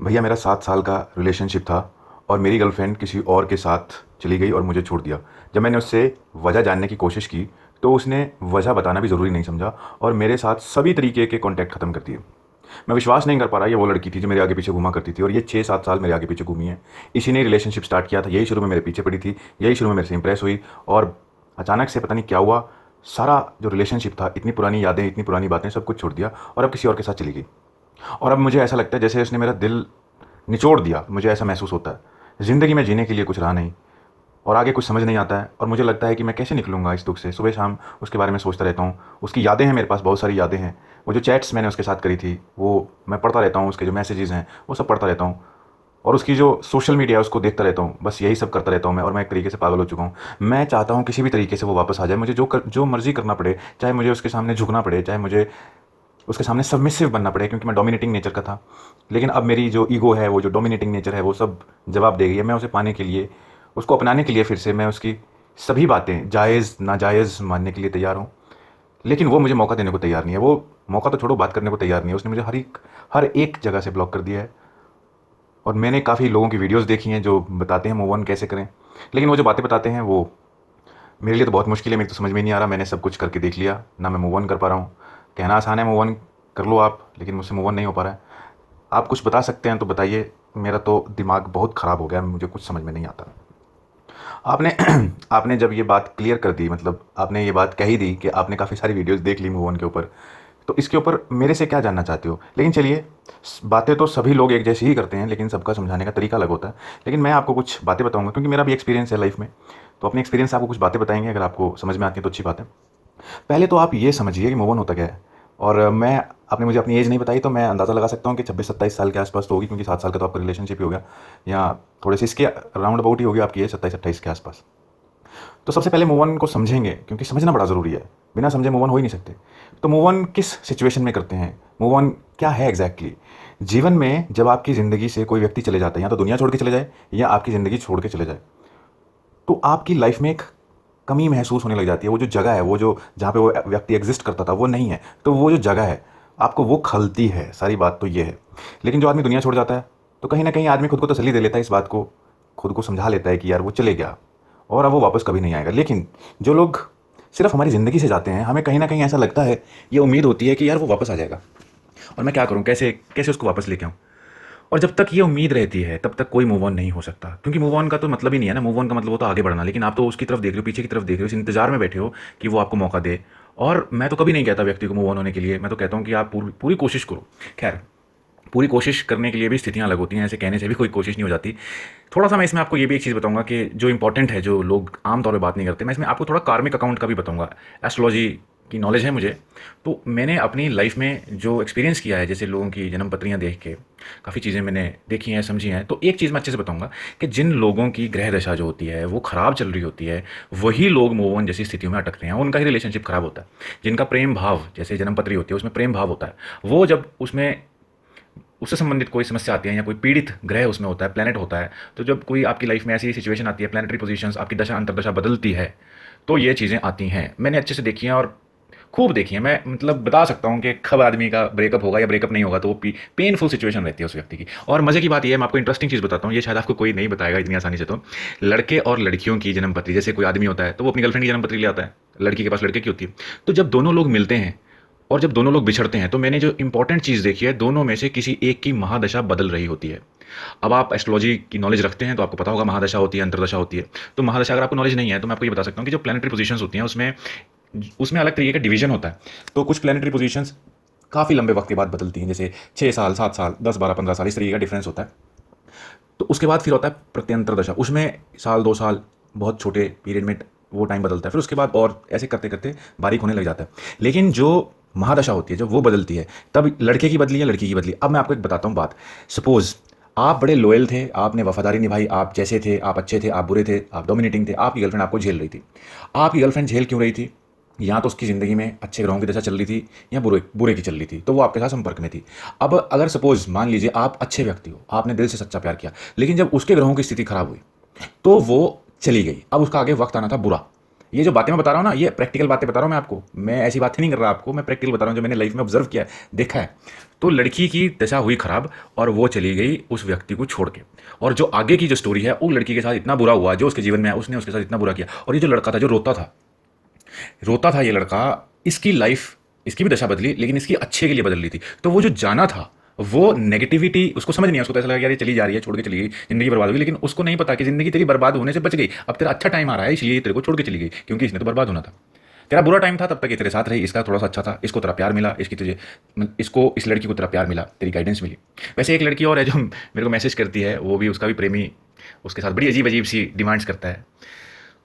भैया मेरा 7 साल का रिलेशनशिप था और मेरी गर्लफ्रेंड किसी और के साथ चली गई और मुझे छोड़ दिया। जब मैंने उससे वजह जानने की कोशिश की तो उसने वजह बताना भी ज़रूरी नहीं समझा और मेरे साथ सभी तरीके के कॉन्टैक्ट ख़त्म कर दिए। मैं विश्वास नहीं कर पा रहा, ये वो लड़की थी जो मेरे आगे पीछे घूमा करती थी और ये 6-7 साल मेरे आगे पीछे घूमी है। इसी ने रिलेशनशिप स्टार्ट किया था, यही शुरू में मेरे पीछे पड़ी थी, यही शुरू में मेरे से इंप्रेस हुई और अचानक से पता नहीं क्या हुआ, सारा जो रिलेशनशिप था, इतनी पुरानी यादें, इतनी पुरानी बातें सब कुछ छोड़ दिया और अब किसी और के साथ चली गई। और अब मुझे ऐसा लगता है जैसे उसने मेरा दिल निचोड़ दिया, मुझे ऐसा महसूस होता है। ज़िंदगी में जीने के लिए कुछ रहा नहीं और आगे कुछ समझ नहीं आता है और मुझे लगता है कि मैं कैसे निकलूँगा इस दुःख से। सुबह शाम उसके बारे में सोचता रहता हूँ। उसकी यादें हैं मेरे पास, बहुत सारी यादें हैं। वो जो चैट्स मैंने उसके साथ करी थी, वो मैं पढ़ता रहता हूँ, उसके जो मैसेजेस हैं, वो सब पढ़ता रहता हूँ और उसकी जो सोशल मीडिया है, उसको देखता रहता हूँ। बस यही सब करता रहता हूँ मैं और मैं एक तरीके से पागल हो चुका हूँ। मैं चाहता हूँ किसी भी तरीके से वो वापस आ जाए, मुझे जो मर्ज़ी करना पड़े, चाहे मुझे उसके सामने झुकना पड़े, चाहे मुझे उसके सामने सबमिसिव बनना पड़े, क्योंकि मैं डोमिनेटिंग नेचर का था। लेकिन अब मेरी जो ईगो है, वो जो डोमिनेटिंग नेचर है, वो सब जवाब दे गई है। मैं उसे पाने के लिए, उसको अपनाने के लिए फिर से मैं उसकी सभी बातें जायज़ नाजायज़ मानने के लिए तैयार हूँ। लेकिन वो मुझे मौका देने को तैयार नहीं है। वो मौका तो छोड़ो, बात करने को तैयार नहीं है। उसने मुझे हर एक जगह से ब्लॉक कर दिया है और मैंने काफ़ी लोगों की वीडियोज़ देखी हैं जो बताते हैं मूव ऑन कैसे करें। लेकिन वो जो बातें बताते हैं वो मेरे लिए तो बहुत मुश्किल है, मेरे तो समझ में नहीं आ रहा। मैंने सब कुछ करके देख लिया, ना मैं मूव ऑन कर पा रहा हूँ। कहना आसान है मूव ऑन कर लो आप, लेकिन मुझसे मूव ऑन नहीं हो पा रहा है। आप कुछ बता सकते हैं तो बताइए, मेरा तो दिमाग बहुत ख़राब हो गया है, मुझे कुछ समझ में नहीं आता। आपने आपने जब ये बात क्लियर कर दी, मतलब आपने ये बात कह ही दी कि आपने काफ़ी सारी वीडियोज़ देख ली मूव ऑन के ऊपर, तो इसके ऊपर मेरे से क्या जानना चाहते हो? लेकिन चलिए, बातें तो सभी लोग एक जैसी ही करते हैं, लेकिन सबका समझाने का तरीका अलग होता है। लेकिन मैं आपको कुछ बातें बताऊँगा क्योंकि मेरा भी एक्सपीरियंस है लाइफ़ में, तो अपने एक्सपीरियंस से आपको कुछ बातें बताएँगे, अगर आपको समझ में आती हैं तो अच्छी बात है। पहले तो आप ये समझिए कि मूव ऑन होता क्या है। और मैं आपने मुझे अपनी एज नहीं बताई, तो मैं अंदाज़ा लगा सकता हूँ कि 26-27 साल के आसपास तो होगी, क्योंकि 7 साल का तो आपका रिलेशनशिप ही हो गया, या थोड़े से इसके राउंड अबाउट ही होगी आपकी एज, 27-28 के आसपास। तो सबसे पहले मूव ऑन को समझेंगे, क्योंकि समझना बड़ा ज़रूरी है। बिना समझे मूव ऑन हो ही नहीं सकते। तो मूव ऑन किस सिचुएशन में करते हैं? मूव ऑन क्या है एग्जैक्टली? जीवन में जब आपकी ज़िंदगी से कोई व्यक्ति चले जाता है, या तो दुनिया छोड़ के चले जाए या आपकी ज़िंदगी छोड़ के चले जाए, तो आपकी लाइफ में एक कमी महसूस होने लग जाती है। वो जो जगह है, वो जो जहाँ पे वो व्यक्ति एग्जिस्ट करता था, वो नहीं है। तो वो जो जगह है, आपको वो खलती है। सारी बात तो ये है। लेकिन जो आदमी दुनिया छोड़ जाता है, तो कहीं ना कहीं आदमी खुद को तसल्ली दे लेता है, इस बात को खुद को समझा लेता है कि यार वो चले गया और अब वो वापस कभी नहीं आएगा। लेकिन जो लोग सिर्फ हमारी ज़िंदगी से जाते हैं, हमें कहीं ना कहीं ऐसा लगता है, ये उम्मीद होती है कि यार वो वापस आ जाएगा और मैं क्या करूँ, कैसे कैसे उसको वापस लेके आऊँ। और जब तक ये उम्मीद रहती है तब तक कोई मूव ऑन नहीं हो सकता, क्योंकि मूव ऑन का तो मतलब ही नहीं है ना। मूव ऑन का मतलब वो तो आगे बढ़ना, लेकिन आप तो उसकी तरफ देख रहे हो, पीछे की तरफ देख रहे हो, इस इंतजार में बैठे हो कि वो आपको मौका दे। और मैं तो कभी नहीं कहता व्यक्ति को मूव ऑन होने के लिए, मैं तो कहता हूँ कि आप पूरी पूरी कोशिश करो। खैर, पूरी कोशिश करने के लिए भी स्थितियाँ अलग होती हैं, ऐसे कहने से भी कोई कोशिश नहीं हो जाती। थोड़ा सा मैं इसमें आपको ये भी एक चीज़ बताऊंगा कि जो इंपॉर्टेंट है, जो लोग आमतौर पर बात नहीं करते, मैं इसमें आपको थोड़ा कार्मिक अकाउंट का भी बताऊंगा। एस्ट्रोलॉजी की नॉलेज है मुझे, तो मैंने अपनी लाइफ में जो एक्सपीरियंस किया है, जैसे लोगों की जन्म पत्रियाँ देख के काफ़ी चीज़ें मैंने देखी हैं, समझी हैं। तो एक चीज़ मैं अच्छे से बताऊंगा कि जिन लोगों की ग्रह दशा जो होती है वो ख़राब चल रही होती है, वही लोग मूव ऑन जैसी स्थितियों में अटकते हैं, उनका ही रिलेशनशिप ख़राब होता है। जिनका प्रेम भाव, जैसे जन्म पत्री होती है उसमें प्रेम भाव होता है, वो जब उसमें उससे संबंधित कोई समस्या आती है या कोई पीड़ित ग्रह उसमें होता है, प्लैनेट होता है, तो जब कोई आपकी लाइफ में ऐसी सिचुएशन आती है, प्लैनेटरी पोजीशंस, आपकी दशा अंतरदशा बदलती है, तो ये चीज़ें आती हैं। मैंने अच्छे से देखी हैं और खूब देखी है। मैं मतलब बता सकता हूँ कि कब आदमी का ब्रेकअप होगा या ब्रेकअप नहीं होगा, तो वो पेनफुल सिचुएशन रहती है उस व्यक्ति की। और मजे की बात यह है, मैं आपको इंटरेस्टिंग चीज़ बताता हूँ, ये शायद आपको कोई नहीं बताएगा इतनी आसानी से। तो लड़के और लड़कियों की जन्म पत्री, जैसे कोई आदमी होता है तो वो अपनी गर्लफ्रेंड की जन्म पत्री ले आता है, लड़की के पास लड़के की होती है। तो जब दोनों लोग मिलते हैं और जब दोनों लोग बिछड़ते हैं, तो मैंने जो इंपॉर्टेंट चीज़ देखी है, दोनों में से किसी एक की महादशा बदल रही होती है। अब आप एस्ट्रोलॉजी की नॉलेज रखते हैं तो आपको पता होगा महादशा होती है, अंतरदशा होती है। तो महादशा अगर आपको नॉलेज नहीं है तो मैं आपको ये बता सकता हूँ कि जो प्लैनेटरी पोजीशंस होती हैं उसमें उसमें अलग तरीके का डिवीजन होता है। तो कुछ प्लैनेटरी पोजीशंस काफ़ी लंबे वक्त के बाद बदलती हैं, जैसे 6 साल, 7 साल, 10, 12, 15 साल, इस तरीके का डिफरेंस होता है। तो उसके बाद फिर होता है प्रत्यंतर दशा, उसमें साल 2 साल, बहुत छोटे पीरियड में वो टाइम बदलता है। फिर उसके बाद और ऐसे करते करते बारीक होने लग जाता है। लेकिन जो महादशा होती है, जब वो बदलती है, तब लड़के की बदली या लड़की की बदली। अब मैं आपको एक बताता हूँ बात। सपोज आप बड़े लॉयल थे, आपने वफादारी निभाई, आप जैसे थे, आप अच्छे थे, आप बुरे थे, आप डोमिनेटिंग थे, आपकी गर्लफ्रेंड आपको झेल रही थी। आपकी गर्लफ्रेंड झेल क्यों रही थी? या तो उसकी ज़िंदगी में अच्छे ग्रहों की दशा चल रही थी या बुरे बुरे की चल रही थी, तो वो आपके साथ संपर्क में थी। अब अगर सपोज मान लीजिए आप अच्छे व्यक्ति हो, आपने दिल से सच्चा प्यार किया, लेकिन जब उसके ग्रहों की स्थिति खराब हुई तो वो चली गई। अब उसका आगे वक्त आना था बुरा। ये जो बातें मैं बता रहा हूँ ना, ये प्रैक्टिकल बातें बता रहा हूँ मैं आपको, मैं ऐसी बातें नहीं कर रहा आपको, मैं प्रैक्टिकल बता रहा हूँ जो मैंने लाइफ में ऑब्जर्व किया है, देखा है। तो लड़की की दशा हुई खराब और वो चली गई उस व्यक्ति को छोड़ के। और जो आगे की जो स्टोरी है, उस लड़की के साथ इतना बुरा हुआ, जो उसके जीवन में है उसने उसके साथ इतना बुरा किया। और ये जो लड़का था जो रोता था ये लड़का, इसकी लाइफ, इसकी भी दशा बदली, लेकिन इसकी अच्छे के लिए बदल रही थी। तो वो जो जाना था, वो नेगेटिविटी उसको समझ नहीं आया। उसको तो ऐसा लगा यार ये चली जा रही है, छोड़ के चली गई, जिंदगी बर्बाद हुई। लेकिन उसको नहीं पता कि जिंदगी तेरी बर्बाद होने से बच गई, अब तेरा अच्छा टाइम आ रहा है, इसलिए तेरे को छोड़ के चली गई, क्योंकि इसने तो बर्बाद होना था। तेरा बुरा टाइम था तब तक ये तेरे साथ रही, इसका थोड़ा सा अच्छा था, इसको तेरा प्यार मिला, इसको इस लड़की को तेरा प्यार मिला, तेरी गाइडेंस मिली। वैसे एक लड़की और है जो मेरे को मैसेज करती है, वो भी, उसका भी प्रेमी उसके साथ बड़ी अजीब अजीब सी डिमांड्स करता है।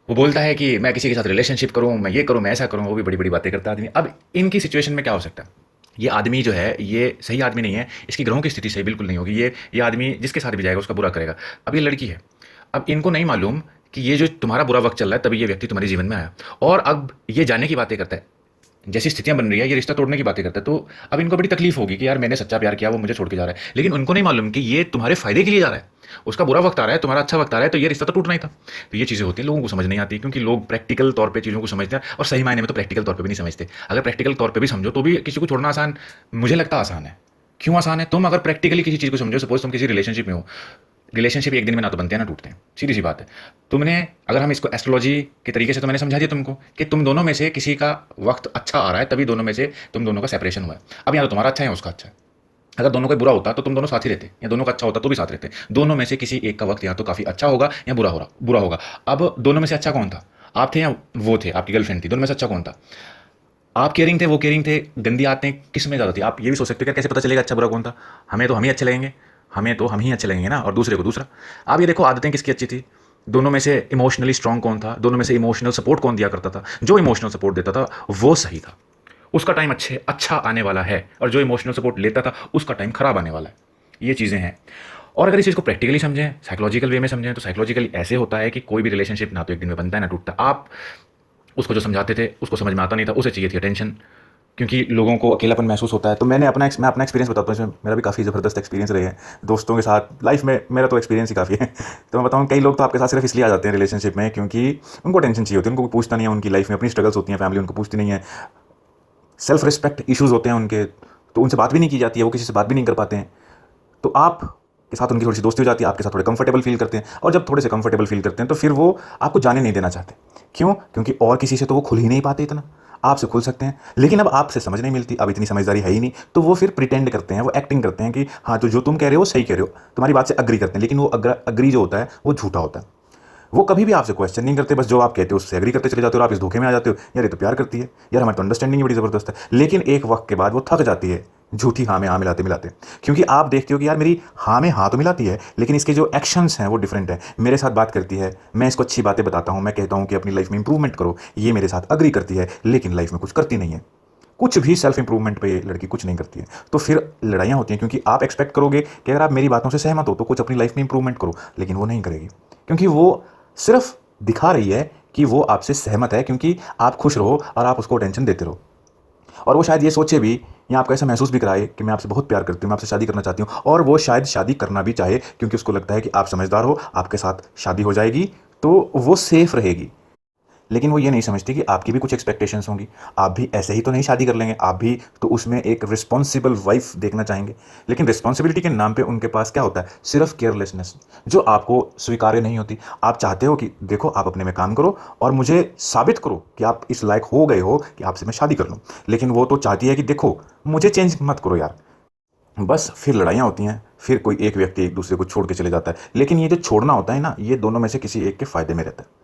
वो बोलता है कि मैं किसी के साथ रिलेशनशिप करूं, मैं ये करूं, मैं ऐसा करूं, वो भी बड़ी बड़ी बातें करता है आदमी। अब इनकी सिचुएशन में क्या हो सकता है? ये आदमी जो है ये सही आदमी नहीं है, इसकी ग्रहों की स्थिति सही बिल्कुल नहीं होगी। ये आदमी जिसके साथ भी जाएगा उसका बुरा करेगा। अब ये लड़की है, अब इनको नहीं मालूम कि ये जो तुम्हारा बुरा वक्त चल रहा है तभी ये व्यक्ति तुम्हारे जीवन में आया, और अब ये जाने की बातें करता है, जैसी स्थितियां बन रही है ये रिश्ता तोड़ने की बातें करता है। तो अब इनको बड़ी तकलीफ होगी कि यार मैंने सच्चा प्यार किया, वो मुझे छोड़ के जा रहा है। लेकिन उनको नहीं मालूम कि ये तुम्हारे फायदे के लिए जा रहा है, उसका बुरा वक्त आ रहा है, तुम्हारा अच्छा वक्त आ रहा है, तो ये रिश्ता तो टूटना ही था। तो ये चीज़ें होती हैं, लोगों को समझ नहीं आती, क्योंकि लोग प्रैक्टिकल तौर पे चीज़ों को समझते हैं, और सही मायने में तो प्रैक्टिकल तौर पे भी नहीं समझते। अगर प्रैक्टिकल तौर पे भी समझो तो भी किसी को छोड़ना आसान, मुझे लगता आसान है। क्यों आसान है? तुम अगर प्रैक्टिकली किसी चीज़ को समझो, सपोज तुम किसी रिलेशनशिप में हो, रिलेशनशिप एक दिन में ना तो बनते हैं ना टूटते हैं, सीधी सी बात है। तुमने, अगर हम इसको एस्ट्रोलॉजी के तरीके से, तो मैंने समझा दिया तुमको कि तुम दोनों में से किसी का वक्त अच्छा आ रहा है, तभी दोनों में से तुम दोनों का सेपरेशन हुआ है। अब या तो तुम्हारा अच्छा है या उसका अच्छा है। अगर दोनों का बुरा होता तो तुम दोनों साथ ही रहते, या दोनों का अच्छा होता तो भी साथ रहते। दोनों में से किसी एक का वक्त या तो काफ़ी अच्छा होगा या बुरा होगा। अब दोनों में से अच्छा कौन था? आप थे या वो थे, आपकी गर्लफ्रेंड थी? दोनों में से अच्छा कौन था? आप केयरिंग थे, वो केयरिंग थे? गंदी आदतें किस में ज़्यादा थी? आप ये भी सोच सकते हो कि कैसे पता चलेगा अच्छा बुरा कौन था? हमें तो हम ही अच्छे लगेंगे, हमें तो हम ही अच्छे लगेंगे ना, और दूसरे को दूसरा। आप ये देखो आदतें किसकी अच्छी थी? दोनों में से इमोशनली स्ट्रांग कौन था? दोनों में से इमोशनल सपोर्ट कौन दिया करता था? जो इमोशनल सपोर्ट देता था वो सही था, उसका टाइम अच्छा आने वाला है, और जो इमोशनल सपोर्ट लेता था उसका टाइम खराब आने वाला है। ये चीज़ें हैं। और अगर इस चीज़ को प्रैक्टिकली समझें, साइकोलॉजिकल वे में समझें, तो साइकोलॉजिकली ऐसे होता है कि कोई भी रिलेशनशिप ना तो एक दिन में बनता है ना टूटता। आप उसको जो समझाते थे उसको समझ में आता नहीं था, उसे चाहिए थी अटेंशन, क्योंकि लोगों को अकेलापन महसूस होता है। तो मैं अपना एक्सपीरियंस बताता हूँ इसमें, मेरा भी काफ़ी ज़बरदस्त एक्सपीरियंस रहे हैं दोस्तों के साथ। लाइफ में मेरा तो एक्सपीरियंस ही काफ़ी है। तो मैं बताऊँ, कई लोग तो आपके साथ सिर्फ इसलिए आ जाते हैं रिलेशनशिप में क्योंकि उनको टेंशन चाहिए होती है, उनको कोई पूछता नहीं है उनकी लाइफ में, अपनी स्ट्रगल्स होती हैं, फैमिली उनको पूछती नहीं है, सेल्फ रिस्पेक्ट इश्यूज़ होते हैं उनके, तो उनसे बात भी नहीं की जाती है, वो किसी से बात भी नहीं कर पाते हैं। तो आप के साथ उनकी थोड़ी सी दोस्ती हो जाती है, आपके साथ थोड़े कंफर्टेबल फील करते हैं, और जब थोड़े से कंफर्टेबल फील करते हैं तो फिर वो आपको जाने नहीं देना चाहते। क्यों? क्योंकि और किसी से तो वो खुल ही नहीं पाते इतना, आपसे खुल सकते हैं, लेकिन अब आपसे समझ नहीं मिलती, अब इतनी समझदारी है ही नहीं, तो वो फिर प्रिटेंड करते हैं, वो एक्टिंग करते हैं कि हाँ जो तुम कह रहे हो सही कह रहे हो, तुम्हारी बात से अग्री करते हैं, लेकिन वो अग्री जो होता है वो झूठा होता है। वो कभी भी आपसे क्वेश्चन नहीं करते, बस जो आप कहते हो उससे एग्री करते चले जाते हो, और आप इस धोखे में आ जाते हो, यार ये तो प्यार करती है, यार हमारी तो अंडरस्टैंडिंग बड़ी ज़बरदस्त है। लेकिन एक वक्त के बाद वो थक जाती है झूठी हाँ में हाँ मिलाते मिलाते, क्योंकि आप देखते हो कि यार मेरी हाँ में हाँ तो मिलाती है, लेकिन इसके जो एक्शंस हैं वो डिफरेंट है। मेरे साथ बात करती है, मैं इसको अच्छी बातें बताता हूँ, मैं कहता हूँ कि अपनी लाइफ में इंप्रूवमेंट करो, ये मेरे साथ अग्री करती है, लेकिन लाइफ में कुछ करती नहीं है, कुछ भी सेल्फ इंप्रूवमेंट पे ये लड़की कुछ नहीं करती है। तो फिर लड़ाइयाँ होती हैं, क्योंकि आप एक्सपेक्ट करोगे कि अगर आप मेरी बातों से सहमत हो तो कुछ अपनी लाइफ में इंप्रूवमेंट करो, लेकिन वो नहीं करेगी, क्योंकि वो सिर्फ दिखा रही है कि वो आपसे सहमत है, क्योंकि आप खुश रहो और आप उसको टेंशन देते रहो। और वो शायद ये सोचे भी, या आपको ऐसा महसूस भी कराए कि मैं आपसे बहुत प्यार करती हूँ, मैं आपसे शादी करना चाहती हूँ, और वो शायद शादी करना भी चाहे, क्योंकि उसको लगता है कि आप समझदार हो, आपके साथ शादी हो जाएगी तो वो सेफ रहेगी। लेकिन वो ये नहीं समझती कि आपकी भी कुछ एक्सपेक्टेशंस होंगी, आप भी ऐसे ही तो नहीं शादी कर लेंगे, आप भी तो उसमें एक रिस्पॉन्सिबल वाइफ देखना चाहेंगे। लेकिन रिस्पॉन्सिबिलिटी के नाम पे उनके पास क्या होता है? सिर्फ केयरलेसनेस, जो आपको स्वीकार्य नहीं होती। आप चाहते हो कि देखो आप अपने में काम करो और मुझे साबित करो कि आप इस लायक हो गए हो कि आपसे मैं शादी कर लूँ, लेकिन वो तो चाहती है कि देखो मुझे चेंज मत करो यार। बस फिर लड़ाइयाँ होती हैं, फिर कोई एक व्यक्ति एक दूसरे को छोड़ के चले जाता है। लेकिन ये जो छोड़ना होता है ना, ये दोनों में से किसी एक के फ़ायदे में रहता है।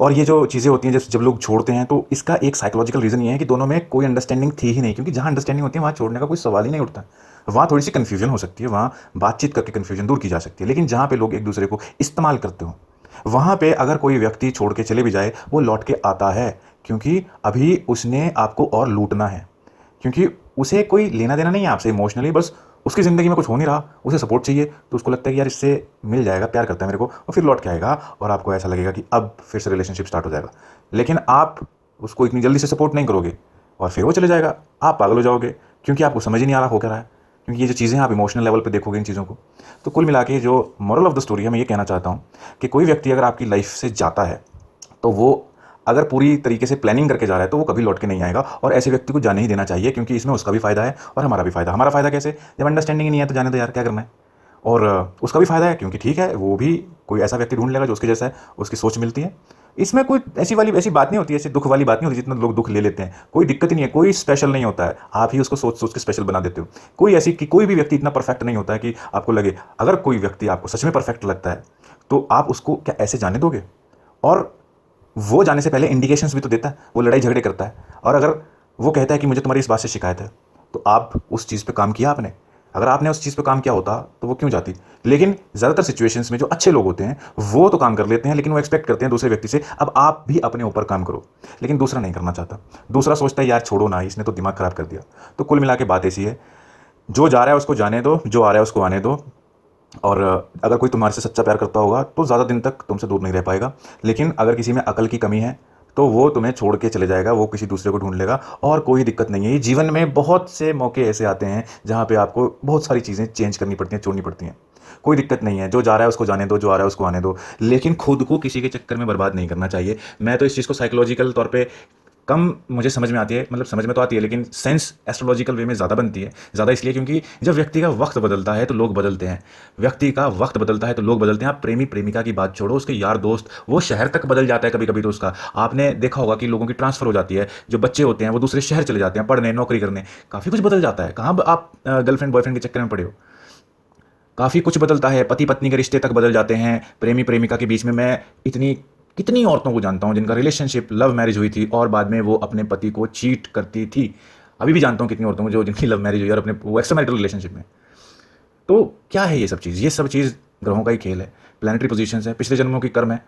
और ये जो चीज़ें होती हैं जब लोग छोड़ते हैं, तो इसका एक साइकोलॉजिकल रीज़न ये है कि दोनों में कोई अंडरस्टैंडिंग थी ही नहीं, क्योंकि जहाँ अंडरस्टैंडिंग होती है वहाँ छोड़ने का कोई सवाल ही नहीं उठता। वहाँ थोड़ी सी कन्फ्यूजन हो सकती है, वहाँ बातचीत करके कन्फ्यूजन दूर की जा सकती है, लेकिन जहाँ पे लोग एक दूसरे को इस्तेमाल करते हो, वहाँ पे अगर कोई व्यक्ति छोड़ के चले भी जाए, वो लौट के आता है, क्योंकि अभी उसने आपको और लूटना है, क्योंकि उसे कोई लेना देना नहीं है आपसे इमोशनली, बस उसकी ज़िंदगी में कुछ हो नहीं रहा, उसे सपोर्ट चाहिए, तो उसको लगता है कि यार इससे मिल जाएगा, प्यार करता है मेरे को, और फिर लौट के आएगा, और आपको ऐसा लगेगा कि अब फिर से रिलेशनशिप स्टार्ट हो जाएगा। लेकिन आप उसको इतनी जल्दी से सपोर्ट नहीं करोगे, और फिर वो चले जाएगा, आप पागल हो जाओगे, क्योंकि आपको समझ ही नहीं आ रहा हो क्या रहा है, क्योंकि ये जो चीज़ें हैं आप इमोशनल लेवल पे देखोगे इन चीज़ों को। तो कुल मिला के जो मोरल ऑफ द स्टोरी है, मैं ये कहना चाहता हूँ कि कोई व्यक्ति अगर आपकी लाइफ से जाता है, तो वो अगर पूरी तरीके से प्लानिंग करके जा रहा है तो वो कभी लौट के नहीं आएगा, और ऐसे व्यक्ति को जाने ही देना चाहिए, क्योंकि इसमें उसका भी फायदा है और हमारा भी फायदा। हमारा फायदा कैसे, जब अंडरस्टैंडिंग ही नहीं है तो जाने दो यार, क्या करना है। और उसका भी फायदा है, क्योंकि ठीक है वो भी कोई ऐसा व्यक्ति ढूंढ लेगा जो उसके जैसा है, उसकी सोच मिलती है। इसमें कोई ऐसी बात नहीं होती, ऐसी दुख वाली बात नहीं होती जितना लोग दुख ले लेते हैं। कोई दिक्कत ही नहीं है, कोई स्पेशल नहीं होता है, आप ही उसको सोच सोच के स्पेशल बना देते हो। कोई ऐसी कि कोई भी व्यक्ति इतना परफेक्ट नहीं होता है कि आपको लगे। अगर कोई व्यक्ति आपको सच में परफेक्ट लगता है तो आप उसको क्या ऐसे जाने दोगे? और वो जाने से पहले इंडिकेशंस भी तो देता है, वो लड़ाई झगड़े करता है, और अगर वो कहता है कि मुझे तुम्हारी इस बात से शिकायत है, तो आप उस चीज़ पे काम किया आपने? अगर आपने उस चीज़ पे काम किया होता तो वो क्यों जाती? लेकिन ज़्यादातर सिचुएशंस में जो अच्छे लोग होते हैं वो तो काम कर लेते हैं, लेकिन वो एक्सपेक्ट करते हैं दूसरे व्यक्ति से अब आप भी अपने ऊपर काम करो, लेकिन दूसरा नहीं करना चाहता। दूसरा सोचता है यार छोड़ो ना, इसने तो दिमाग ख़राब कर दिया। तो कुल मिला के बात ऐसी है, जो जा रहा है उसको जाने दो, जो आ रहा है उसको आने दो। और अगर कोई तुम्हारे से सच्चा प्यार करता होगा तो ज़्यादा दिन तक तुमसे दूर नहीं रह पाएगा, लेकिन अगर किसी में अकल की कमी है तो वो तुम्हें छोड़ के चले जाएगा, वो किसी दूसरे को ढूंढ लेगा, और कोई दिक्कत नहीं है। ये जीवन में बहुत से मौके ऐसे आते हैं जहाँ पे आपको बहुत सारी चीज़ें चेंज करनी पड़ती हैं, छोड़नी पड़ती हैं। कोई दिक्कत नहीं है, जो जा रहा है उसको जाने दो, जो आ रहा है उसको आने दो, लेकिन खुद को किसी के चक्कर में बर्बाद नहीं करना चाहिए। मैं तो इस चीज़ को साइकोलॉजिकल तौर पे कम मुझे समझ में आती है, मतलब समझ में तो आती है, लेकिन सेंस एस्ट्रोलॉजिकल वे में ज़्यादा बनती है। ज़्यादा इसलिए क्योंकि जब व्यक्ति का वक्त बदलता है तो लोग बदलते हैं, व्यक्ति का वक्त बदलता है तो लोग बदलते हैं। आप प्रेमी प्रेमिका की बात छोड़ो, उसके यार दोस्त, वो शहर तक बदल जाता है कभी कभी। तो उसका आपने देखा होगा कि लोगों की ट्रांसफ़र हो जाती है, जो बच्चे होते हैं वो दूसरे शहर चले जाते हैं पढ़ने, नौकरी करने, काफ़ी कुछ बदल जाता है। कहाँ आप गर्लफ्रेंड बॉयफ्रेंड के चक्कर में पड़े हो? काफ़ी कुछ बदलता है, पति पत्नी के रिश्ते तक बदल जाते हैं, प्रेमी प्रेमिका के बीच में। मैं इतनी कितनी औरतों को जानता हूँ जिनका रिलेशनशिप लव मैरिज हुई थी और बाद में वो अपने पति को चीट करती थी। अभी भी जानता हूँ कितनी औरतों को जो जिनकी लव मैरिज हुई और अपने वो एक्स्ट्रा मैरिटल रिलेशनशिप में। तो क्या है ये सब चीज़? ये सब चीज़ ग्रहों का ही खेल है, प्लानिटरी पोजीशंस है, पिछले जन्मों की कर्म है,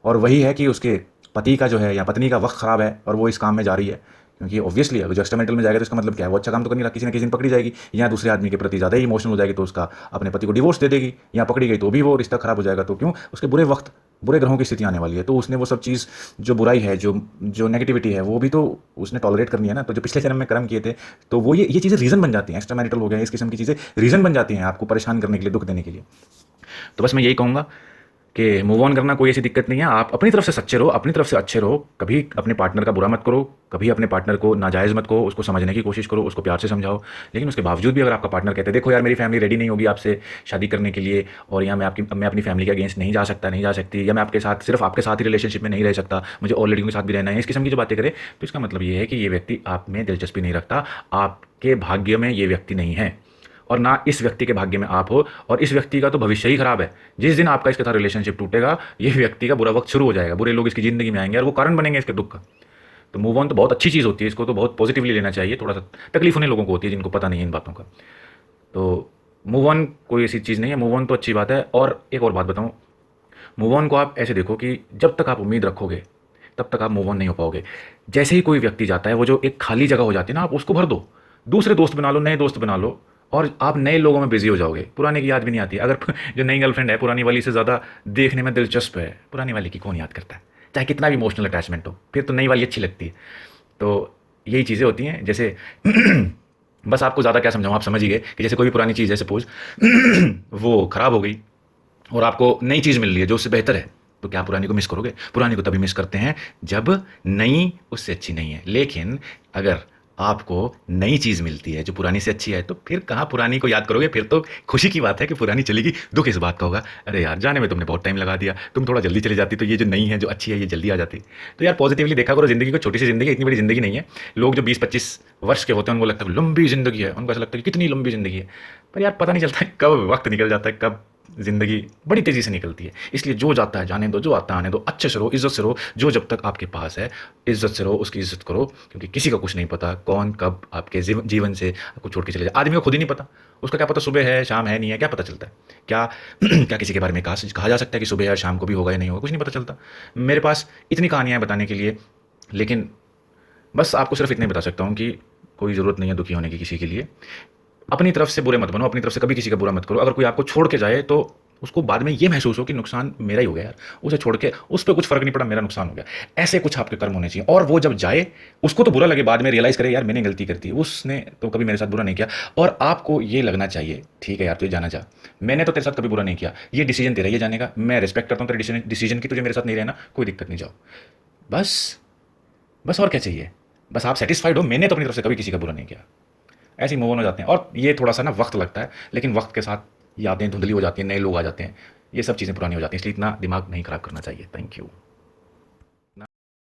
और वही है कि उसके पति का जो है या पत्नी का वक्त ख़राब है और वो इस काम में जा रही है। क्योंकि ऑब्वियसली अगर जो एक्स्ट्रा में जाएगा तो इसका मतलब क्या है, वो अच्छा काम तो कर नहीं रहा, किसी न किसी दिन पकड़ी जाएगी, या दूसरे आदमी के प्रति ज़्यादा ही इमोशनल हो जाएगी तो उसका अपने पति को डिवोर्स दे देगी, या पकड़ी गई तो भी वो रिश्ता खराब हो जाएगा। तो क्यों? उसके बुरे वक्त, बुरे ग्रहों की स्थिति आने वाली है, तो उसने वो सब चीज़, जो बुराई है, जो जो नेगेटिविटी है, वो भी तो उसने टॉलरेट करनी है ना। तो जो पिछले जन्म में कर्म किए थे, तो वो ये चीज़ें रीज़न बन जाती हैं। एक्स्ट्रा मैरिटल हो गया, इस किस्म की चीज़ें रीज़न बन जाती हैं आपको परेशान करने के लिए, दुख देने के लिए। तो बस मैं यही कहूँगा कि मूव ऑन करना कोई ऐसी दिक्कत नहीं है। आप अपनी तरफ से सच्चे रहो, अपनी तरफ से अच्छे रहो, कभी अपने पार्टनर का बुरा मत करो, कभी अपने पार्टनर को नाजायज़ मत कहो, उसको समझने की कोशिश करो, उसको प्यार से समझाओ। लेकिन उसके बावजूद भी अगर आपका पार्टनर कहते हैं देखो यार मेरी फैमिली रेडी नहीं होगी आपसे शादी करने के लिए, और या मैं अपनी फैमिली के अगेंस्ट नहीं जा सकता, नहीं जा सकती, या मैं आपके साथ सिर्फ आपके साथ ही रिलेशनशिप में नहीं रह सकता, मुझे और लड़कियों के साथ भी रहना है, इस किस्म की जो बातें करे, तो इसका मतलब ये है कि ये व्यक्ति आप में दिलचस्पी नहीं रखता, आपके भाग्य में ये व्यक्ति नहीं है, और ना इस व्यक्ति के भाग्य में आप हो, और इस व्यक्ति का तो भविष्य ही खराब है। जिस दिन आपका इसके साथ रिलेशनशिप टूटेगा, ये व्यक्ति का बुरा वक्त शुरू हो जाएगा, बुरे लोग इसकी ज़िंदगी में आएंगे और वो कारण बनेंगे इसके दुख का। तो मूव ऑन तो बहुत अच्छी चीज़ होती है, इसको तो बहुत पॉजिटिवली लेना चाहिए। थोड़ा सा तकलीफ उन्हीं लोगों को होती है जिनको पता नहीं है इन बातों का। तो मूव ऑन कोई ऐसी चीज़ नहीं है, मूव ऑन तो अच्छी बात है। और एक और बात बताऊँ, मूव ऑन को आप ऐसे देखो कि जब तक आप उम्मीद रखोगे तब तक आप मूव ऑन नहीं हो पाओगे। जैसे ही कोई व्यक्ति जाता है, वो जो एक खाली जगह हो जाती है ना, आप उसको भर दो, दूसरे दोस्त बना लो, नए दोस्त बना लो, और आप नए लोगों में बिजी हो जाओगे। पुराने की याद भी नहीं आती। अगर जो नई गर्लफ्रेंड है पुरानी वाली से ज़्यादा देखने में दिलचस्प है, पुरानी वाली की कौन याद करता है, चाहे कितना भी इमोशनल अटैचमेंट हो, फिर तो नई वाली अच्छी लगती है। तो यही चीज़ें होती हैं। जैसे बस आपको ज़्यादा क्या समझाऊँ, आप समझ ही गए कि जैसे कोई भी पुरानी चीज़ है, सपोज वो ख़राब हो गई और आपको नई चीज़ मिल रही है जो उससे बेहतर है, तो क्या पुरानी को मिस करोगे? पुरानी को तभी मिस करते हैं जब नई उससे अच्छी नहीं है। लेकिन अगर आपको नई चीज़ मिलती है जो पुरानी से अच्छी है, तो फिर कहाँ पुरानी को याद करोगे? फिर तो खुशी की बात है कि पुरानी चलेगी। दुख इस बात का होगा, अरे यार जाने में तुमने बहुत टाइम लगा दिया, तुम थोड़ा जल्दी चली जाती तो ये जो नई है, जो अच्छी है, ये जल्दी आ जाती। तो यार पॉजिटिवली देखा करो ज़िंदगी को, छोटी सी ज़िंदगी है, इतनी बड़ी ज़िंदगी नहीं है। लोग जो 20-25 वर्ष के होते हैं उनको लगता है लंबी ज़िंदगी है, उनको ऐसा लगता है कि कितनी लंबी ज़िंदगी है, पर यार पता नहीं चलता है कब वक्त निकल जाता है, कब ज़िंदगी बड़ी तेज़ी से निकलती है। इसलिए जो जाता है जाने दो, जो आता है आने दो, अच्छे से रहो, इज़्ज़त से रहो। जो जब तक आपके पास है इज़्ज़त से रहो, उसकी इज़्ज़त करो, क्योंकि किसी का कुछ नहीं पता कौन कब आपके जीवन से आपको छोड़ के चले जाए। आदमी को खुद ही नहीं पता, उसका क्या पता सुबह है शाम है नहीं है, क्या पता चलता है? क्या क्या किसी के बारे में कहा जा सकता है कि सुबह है शाम को भी होगा या नहीं होगा? कुछ नहीं पता चलता। मेरे पास इतनी कहानियाँ हैं बताने के लिए, लेकिन बस आपको सिर्फ इतना ही बता सकता हूँ कि कोई ज़रूरत नहीं है दुखी होने की किसी के लिए। अपनी तरफ से बुरे मत बनो, अपनी तरफ से कभी किसी का बुरा मत करो। अगर कोई आपको छोड़ के जाए तो उसको बाद में ये महसूस हो कि नुकसान मेरा ही हो गया यार, उसे छोड़ के उस पर कुछ फर्क नहीं पड़ा, मेरा नुकसान हो गया। ऐसे कुछ आपके कर्म होने चाहिए। और वो जब जाए उसको तो बुरा लगे, बाद में रियलाइज़ करे यार मैंने गलती कर दी, उसने तो कभी मेरे साथ बुरा नहीं किया। और आपको ये लगना चाहिए ठीक है यार तुझे जाना चाह, मैंने तो तेरे साथ कभी बुरा नहीं किया, ये डिसीजन तेरा, ये जाने का, मैं रिस्पेक्ट करता हूँ तेरे डिसीजन की, तुझे मेरे साथ नहीं रहना, कोई दिक्कत नहीं, जाओ। बस बस और क्या चाहिए, बस आप सेटिस्फाइड हो। मैंने तो अपनी तरफ से कभी किसी का बुरा नहीं किया। ऐसे ही मूव ऑन हो जाते हैं। और ये थोड़ा सा ना वक्त लगता है, लेकिन वक्त के साथ यादें धुंधली हो जाती हैं, नए लोग आ जाते हैं, ये सब चीज़ें पुरानी हो जाती हैं, इसलिए इतना दिमाग नहीं खराब करना चाहिए। Thank you.